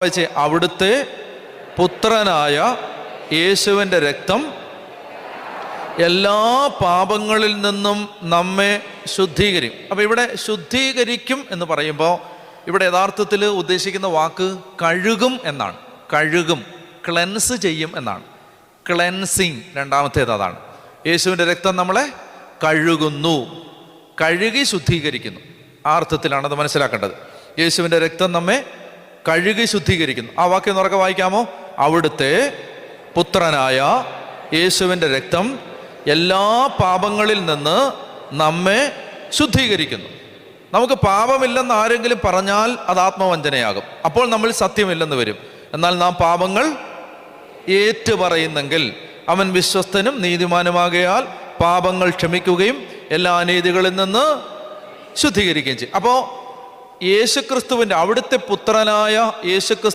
അവിടുത്തെ പുത്രനായ യേശുവിൻ്റെ രക്തം എല്ലാ പാപങ്ങളിൽ നിന്നും നമ്മെ ശുദ്ധീകരിക്കും. അപ്പോൾ ഇവിടെ ശുദ്ധീകരിക്കും എന്ന് പറയുമ്പോൾ ഇവിടെ യഥാർത്ഥത്തിൽ ഉദ്ദേശിക്കുന്ന വാക്ക് കഴുകും എന്നാണ്. കഴുകും, ക്ലെൻസ് ചെയ്യും എന്നാണ്. ക്ലെൻസിങ് രണ്ടാമത്തേത് അതാണ്. യേശുവിൻ്റെ രക്തം നമ്മളെ കഴുകുന്നു, കഴുകി ശുദ്ധീകരിക്കുന്നു. ആ അർത്ഥത്തിലാണത് മനസ്സിലാക്കേണ്ടത്. യേശുവിൻ്റെ രക്തം നമ്മെ കഴുകി ശുദ്ധീകരിക്കുന്നു. ആ വാക്യം ഉറക്കെ വായിക്കാമോ? അവിടുത്തെ പുത്രനായ യേശുവിൻ്റെ രക്തം എല്ലാ പാപങ്ങളിൽ നിന്ന് നമ്മെ ശുദ്ധീകരിക്കുന്നു. നമുക്ക് പാപമില്ലെന്ന് ആരെങ്കിലും പറഞ്ഞാൽ അത് ആത്മവഞ്ചനയാകും. അപ്പോൾ നമ്മൾ സത്യമില്ലെന്ന് വരും. എന്നാൽ നാം പാപങ്ങൾ ഏറ്റുപറയുന്നെങ്കിൽ അവൻ വിശ്വസ്തനും നീതിമാനുമാകയാൽ പാപങ്ങൾ ക്ഷമിക്കുകയും എല്ലാ അനീതികളിൽ നിന്ന് ശുദ്ധീകരിക്കുകയും ചെയ്യും. അപ്പോൾ യേശുക്രിസ്തുവിൻ്റെ, അവിടുത്തെ പുത്രനായ യേശുക്രിസ്തു